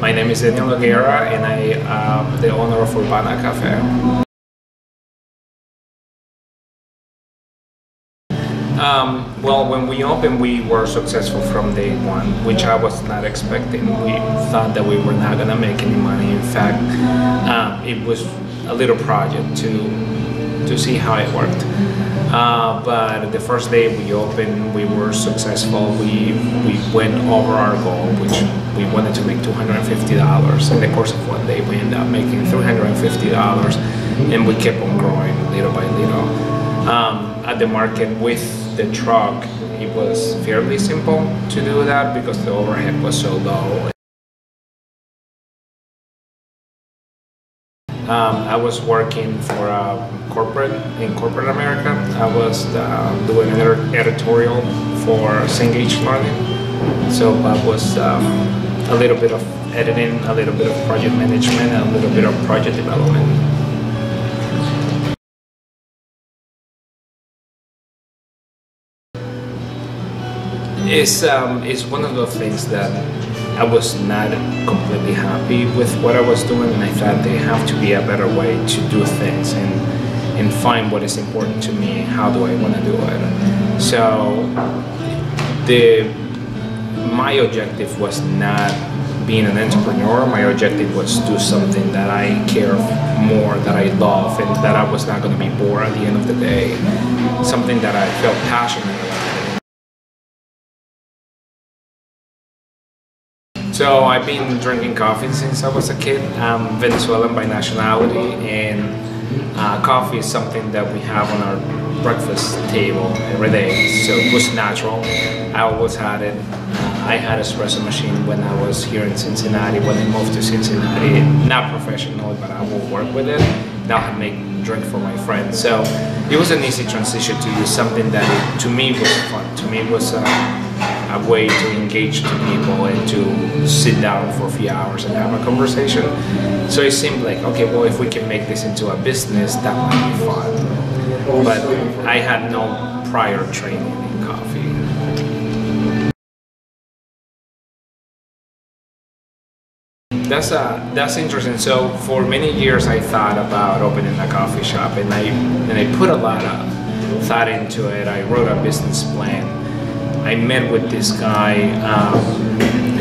My name is Daniel Noruera, and I am the owner of Urbana Cafe. Well, when we opened, we were successful from day one, which I was not expecting. We thought that we were not going to make any money. In fact, it was a little project to see how it worked. But the first day we opened, we were successful. We went over our goal, which we wanted to make $250. In the course of one day, we ended up making $350, and we kept on growing little by little. At the market with the truck, it was fairly simple to do that because the overhead was so low. I was working for in corporate America. I was doing an editorial for Cengage Learning. So that was a little bit of editing, a little bit of project management, and a little bit of project development. It's one of those things that I was not completely happy with what I was doing, and I thought there have to be a better way to do things and find what is important to me. How do I want to do it? So my objective was not being an entrepreneur. My objective was to do something that I care more, that I love, and that I was not going to be bored at the end of the day. Something that I felt passionate about. So I've been drinking coffee since I was a kid. I'm Venezuelan by nationality, and coffee is something that we have on our breakfast table every day. So it was natural. I always had it. I had an espresso machine when I was here in Cincinnati. When I moved to Cincinnati, not professionally, but I will work with it. Now I make drink for my friends. So it was an easy transition to use something that to me was fun. To me it was a way to engage to people and to sit down for a few hours and have a conversation. So it seemed like, okay, well, if we can make this into a business, that might be fun. But I had no prior training in coffee. That's interesting. So for many years I thought about opening a coffee shop, and I put a lot of thought into it. I wrote a business plan. I met with this guy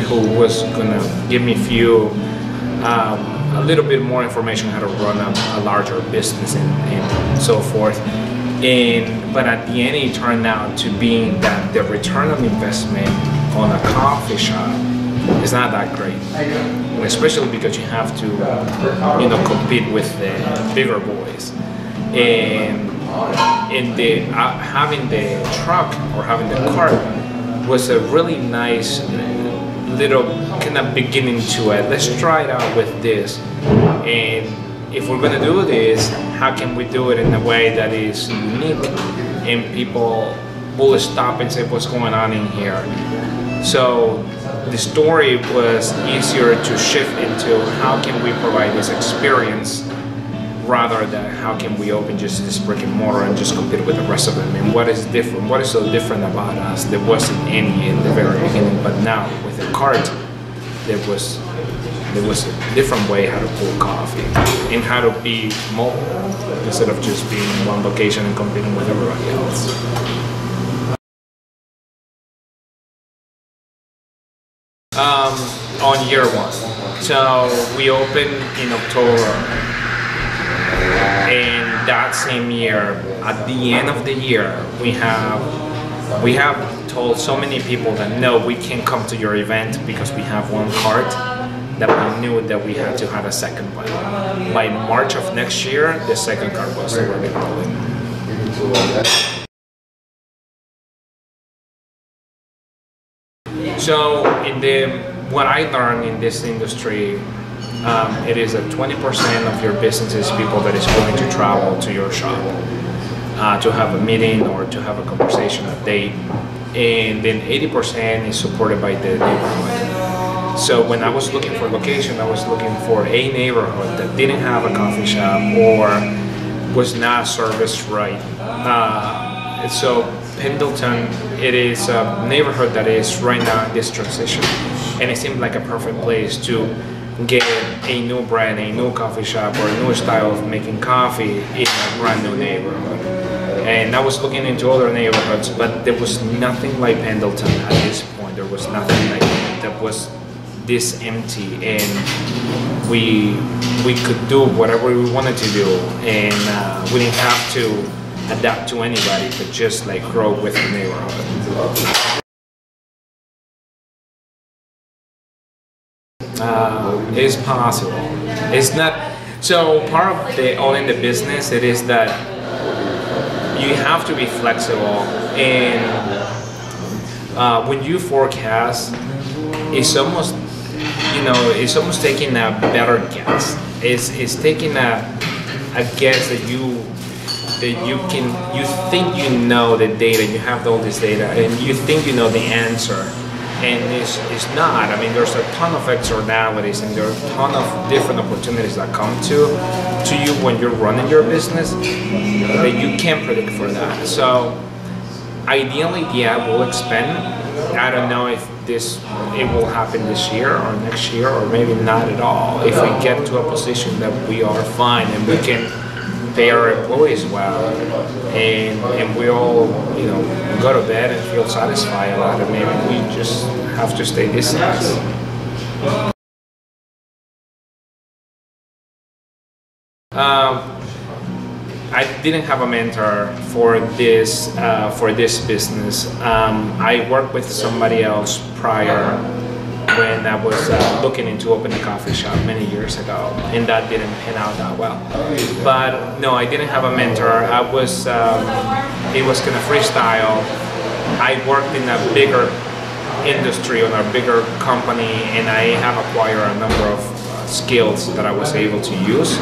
who was gonna give me a little bit more information how to run a larger business and so forth. But at the end, it turned out to be that the return on investment on a coffee shop is not that great, especially because you have to, compete with the bigger boys. And having the truck or having the cart was a really nice little kind of beginning to it. Let's try it out with this, and if we're gonna do this, how can we do it in a way that is unique and people will stop and say, what's going on in here? So the story was easier to shift into how can we provide this experience rather than how can we open just this brick and mortar and just compete with the rest of them, and what is different, what is so different about us. There wasn't any in the very beginning, but now with the cart there was a different way how to pull coffee and how to be mobile instead of just being in one location and competing with everybody else. On year one, so we opened in October. And that same year, at the end of the year, we have told so many people that no, we can't come to your event because we have one cart, that we knew that we had to have a second one. By March of next year, the second cart was already rolling. So what I learned in this industry, it is that 20% of your business is people that is willing to travel to your shop to have a meeting or to have a conversation, a date, and then 80% is supported by the neighborhood. So when I was looking for location, I was looking for a neighborhood that didn't have a coffee shop or was not serviced right. So Pendleton, it is a neighborhood that is right now in this transition, and it seemed like a perfect place to get a new brand, a new coffee shop, or a new style of making coffee in a brand new neighborhood. And I was looking into other neighborhoods, but there was nothing like Pendleton at this point. There was nothing like that was this empty, and we could do whatever we wanted to do, and we didn't have to adapt to anybody, but just like grow with the neighborhood. It's possible. It's not. So part of the all in the business, it is that you have to be flexible, and when you forecast, it's almost, you know, it's almost taking a better guess. It's taking a guess that you think you know the data, you have all this data, and you think you know the answer. And it's not. I mean, there's a ton of externalities, and there are a ton of different opportunities that come to you when you're running your business that you can't predict for that. So ideally, yeah, we'll expand. I don't know if it will happen this year or next year, or maybe not at all. If we get to a position that we are fine and we can pay our employees well, and we all, you know, go to bed and feel satisfied about it, maybe we just have to stay this size. I didn't have a mentor for this business. I worked with somebody else prior when I was looking into opening a coffee shop many years ago, and that didn't pan out that well. But no, I didn't have a mentor. I was, it was kind of freestyle. I worked in a bigger industry, on a bigger company, and I have acquired a number of skills that I was able to use.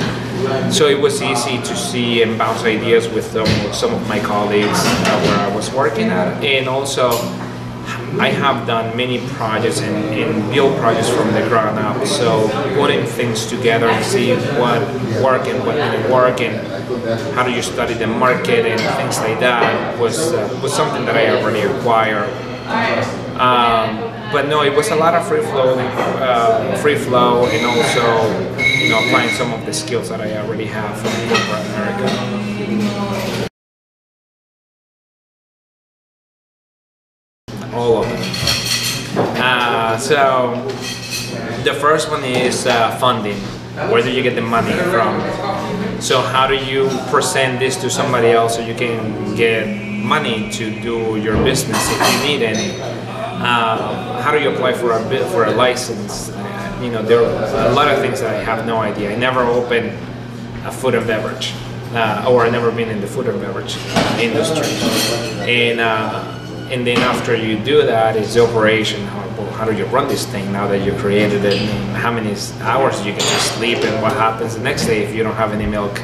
So it was easy to see and bounce ideas with some of my colleagues where I was working at, and also I have done many projects and build projects from the ground up. So putting things together and see what worked and what didn't work, and how do you study the market and things like that was something that I already acquired. But no, it was a lot of free flow, and also, you know, applying some of the skills that I already have from corporate America. All of them. So the first one is funding. Where do you get the money from? So how do you present this to somebody else so you can get money to do your business if you need any? How do you apply for a license? You know, there are a lot of things that I have no idea. I never opened a food and beverage, or I never been in the food and beverage industry. And then after you do that, it's the operation. How do you run this thing now that you created it? And how many hours you get to sleep, and what happens the next day if you don't have any milk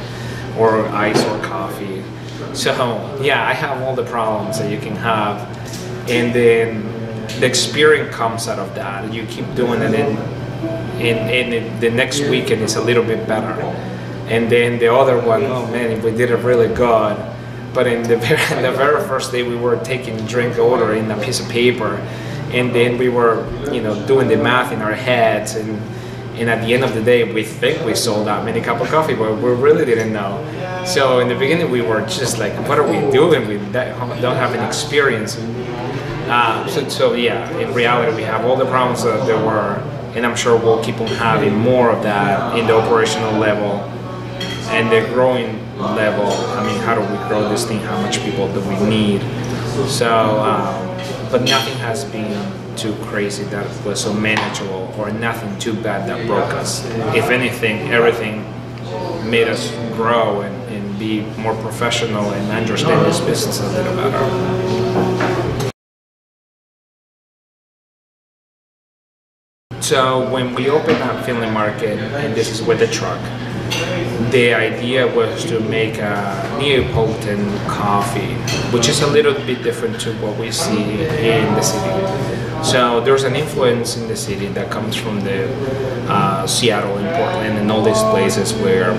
or ice or coffee? So yeah, I have all the problems that you can have, and then the experience comes out of that. You keep doing it, and the next weekend is a little bit better, and then the other one, oh man, we did it really good. But in the very first day, we were taking drink order in a piece of paper, and then we were, you know, doing the math in our heads, and at the end of the day, we think we sold that many cups of coffee, but we really didn't know. So in the beginning, we were just like, what are we doing? We don't have any experience. So yeah, in reality, we have all the problems that there were, and I'm sure we'll keep on having more of that in the operational level and the growing level. I mean, how do we grow this thing? How much people do we need? So, but nothing has been too crazy that was so manageable, or nothing too bad that broke us. If anything, everything made us grow and be more professional and understand this business a little better. So when we opened up Finland Market, and this is with the truck, the idea was to make a Neapolitan coffee, which is a little bit different to what we see in the city. So there's an influence in the city that comes from the Seattle and Portland and all these places where,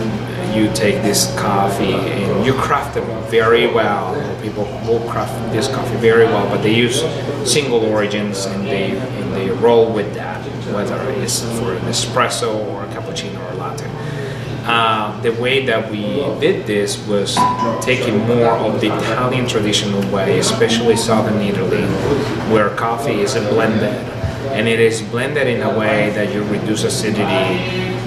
you take this coffee and you craft it very well. People will craft this coffee very well, but they use single origins and they roll with that, whether it's for an espresso or a cappuccino or a latte. The way that we did this was taking more of the Italian traditional way, especially southern Italy, where coffee is blended. And it is blended in a way that you reduce acidity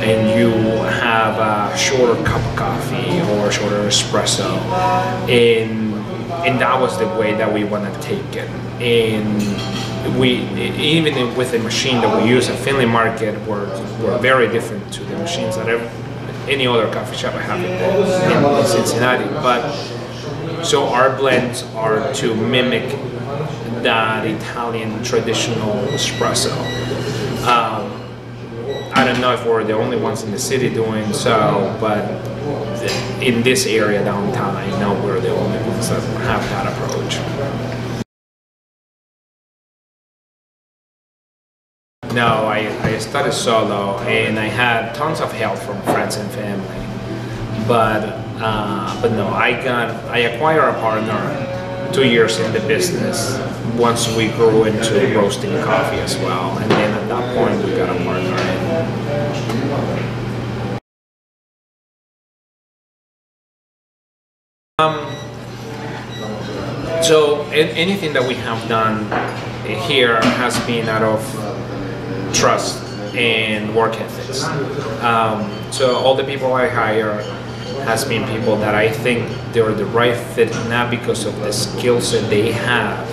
and you have a shorter cup of coffee or a shorter espresso. And that was the way that we want to take it. And we, even with the machine that we use at Finley Market, were very different to the machines that any other coffee shop I have in Cincinnati. But so our blends are to mimic that Italian traditional espresso. I don't know if we're the only ones in the city doing so, but in this area downtown, I know we're the only ones that have that approach. No, I started solo, and I had tons of help from friends and family. But no, I acquired a partner 2 years in the business once we grew into roasting coffee as well, and then at that point we got a partner in. So anything that we have done here has been out of trust and work ethics. So all the people I hire has been people that I think they're the right fit, not because of the skills that they have,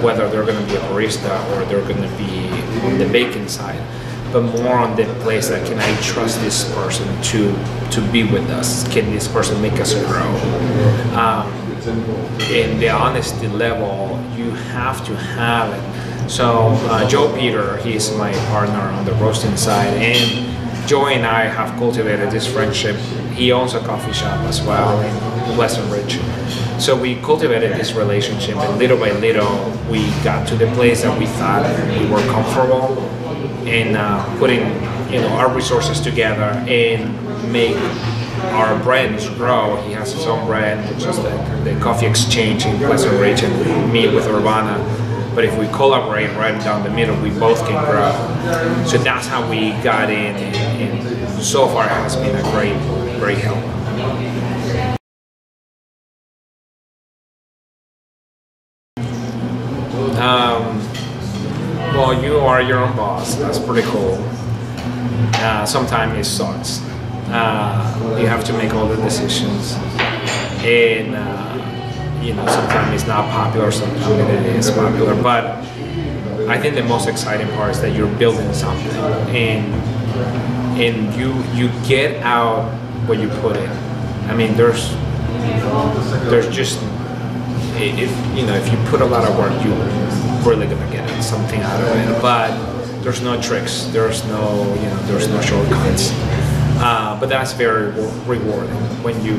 whether they're going to be a barista or they're going to be on the baking side, but more on the place that can I trust this person to be with us? Can this person make us grow? In the honesty level, you have to have it. So Joe Peter, he's my partner on the roasting side, and Joe and I have cultivated this friendship. He owns a coffee shop as well in Pleasant Ridge. So we cultivated this relationship, and little by little we got to the place that we thought we were comfortable in putting our resources together and make our brands grow. He has his own brand, which is the Coffee Exchange in Pleasant Ridge, and me with Urbana. But if we collaborate right down the middle, we both can grow. So that's how we got in, and so far it has been a great help. Well, you are your own boss. That's pretty cool. Sometimes it sucks. You have to make all the decisions, and sometimes it's not popular, sometimes it is popular. But I think the most exciting part is that you're building something, and you get out what you put in. I mean, there's just if you put a lot of work, you're really gonna get something out of it. But there's no tricks, there's no shortcuts. But that's very rewarding when you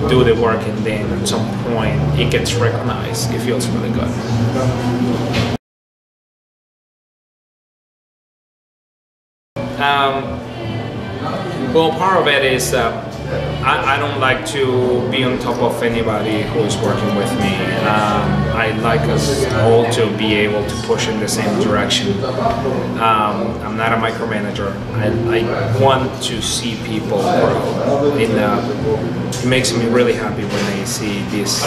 do the work and then at some point it gets recognized. It feels really good. Well, part of it is I don't like to be on top of anybody who is working with me. I like us all to be able to push in the same direction. I'm not a micromanager. I want to see people grow. It makes me really happy when I see these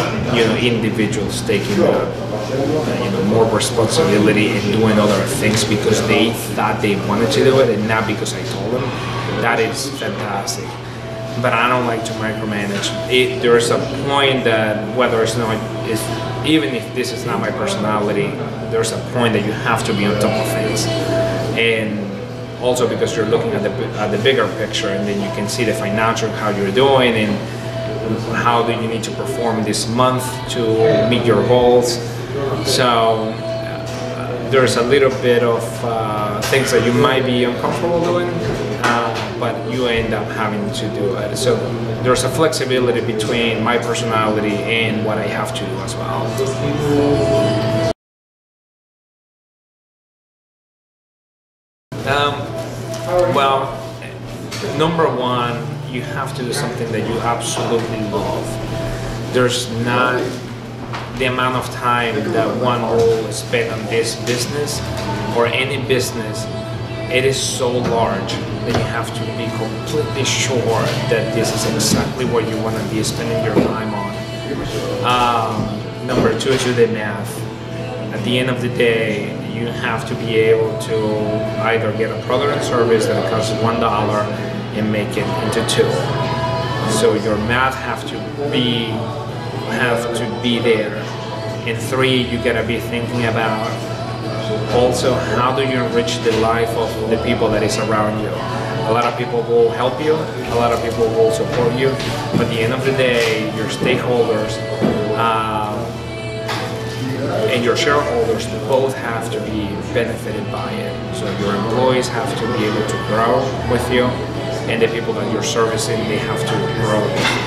individuals taking more responsibility and doing other things because they thought they wanted to do it and not because I told them. That is fantastic. But I don't like to micromanage. There's a point that even if this is not my personality, there's a point that you have to be on top of things. And also because you're looking at the bigger picture, and then you can see the financial, how you're doing, and how do you need to perform this month to meet your goals. So there's a little bit of things that you might be uncomfortable doing, but you end up having to do it. So there's a flexibility between my personality and what I have to do as well. Well, number one, you have to do something that you absolutely love. There's not the amount of time that one will spend on this business or any business. It is so large that you have to be completely sure that this is exactly what you want to be spending your time on. Number two is do the math. At the end of the day, you have to be able to either get a product and service that costs $1 and make it into $2. So your math have to be there. And 3, you gotta be thinking about also how do you enrich the life of the people that is around you. A lot of people will help you, a lot of people will support you, but at the end of the day, your stakeholders and your shareholders both have to be benefited by it. So your employees have to be able to grow with you, and the people that you're servicing, they have to grow with you.